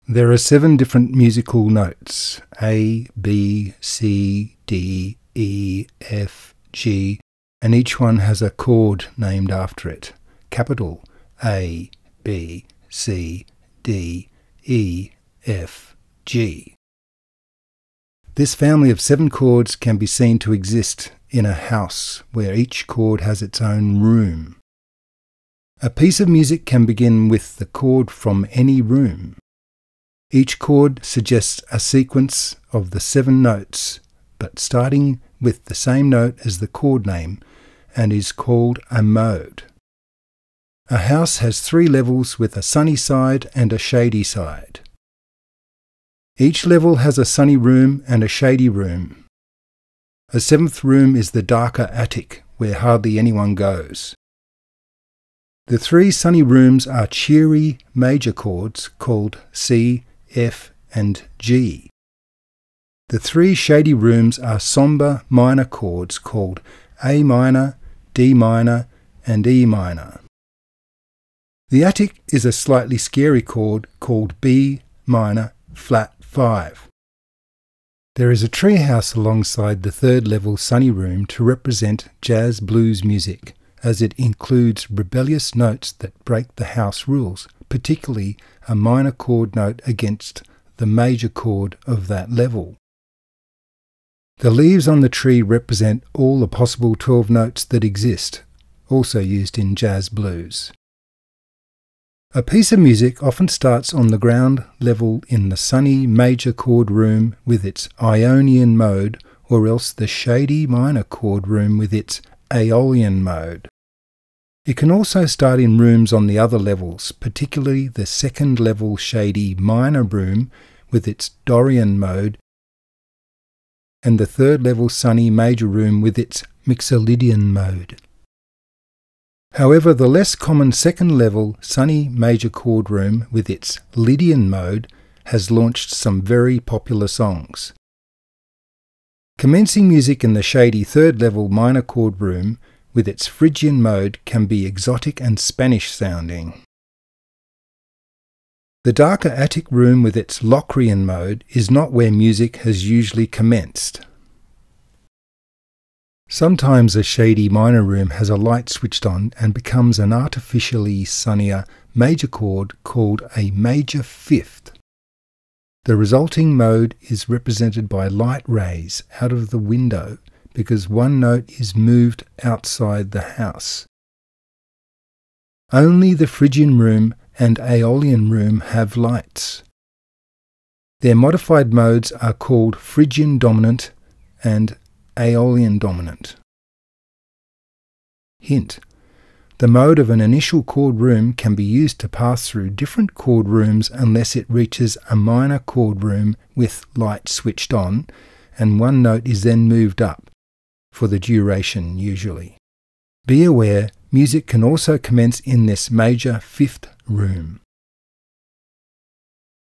There are 7 different musical notes: A, B, C, D, E, F, G, and each one has a chord named after it. Capital A, B, C, D, E, F, G. This family of 7 chords can be seen to exist in a house where each chord has its own room. A piece of music can begin with the chord from any room. Each chord suggests a sequence of the 7 notes, but starting with the same note as the chord name, and is called a mode. A house has 3 levels with a sunny side and a shady side. Each level has a sunny room and a shady room. A 7th room is the darker attic, where hardly anyone goes. The 3 sunny rooms are cheery major chords called C, F, and G. The 3 shady rooms are sombre minor chords called A minor, D minor, and E minor. The attic is a slightly scary chord called B minor flat 5. There is a treehouse alongside the 3rd level sunny room to represent jazz blues music, as it includes rebellious notes that break the house rules, particularly a minor chord note against the major chord of that level. The leaves on the tree represent all the possible 12 notes that exist, also used in jazz blues. A piece of music often starts on the ground level in the sunny major chord room with its Ionian mode, or else the shady minor chord room with its Aeolian mode. It can also start in rooms on the other levels, particularly the 2nd level shady minor room with its Dorian mode, and the 3rd level sunny major room with its Mixolydian mode. However, the less common 2nd level sunny major chord room with its Lydian mode has launched some very popular songs. Commencing music in the shady 3rd level minor chord room with its Phrygian mode can be exotic and Spanish sounding. The darker attic room with its Locrian mode is not where music has usually commenced. Sometimes a shady minor room has a light switched on and becomes an artificially sunnier major chord called a major 5th. The resulting mode is represented by light rays out of the window because one note is moved outside the house. Only the Phrygian room and Aeolian room have lights. Their modified modes are called Phrygian dominant and Aeolian dominant. Hint: the mode of an initial chord room can be used to pass through different chord rooms unless it reaches a minor chord room with light switched on, and one note is then moved up, for the duration usually. Be aware, music can also commence in this major 5th room.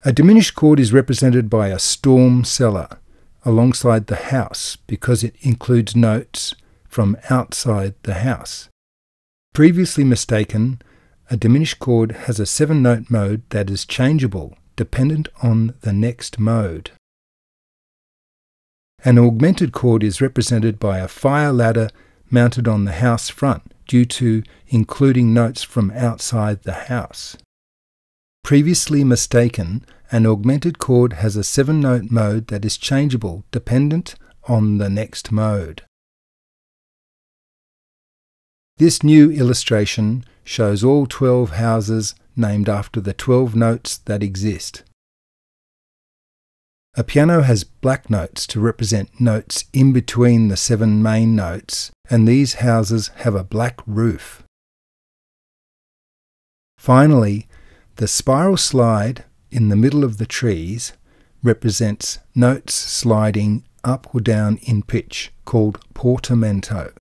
A diminished chord is represented by a storm cellar alongside the house because it includes notes from outside the house. Previously mistaken, a diminished chord has a 7-note mode that is changeable, dependent on the next mode. An augmented chord is represented by a fire ladder mounted on the house front due to including notes from outside the house. Previously mistaken, an augmented chord has a 7-note mode that is changeable, dependent on the next mode. This new illustration shows all 12 houses named after the 12 notes that exist. A piano has black notes to represent notes in between the 7 main notes, and these houses have a black roof. Finally, the spiral slide in the middle of the trees represents notes sliding up or down in pitch, called portamento.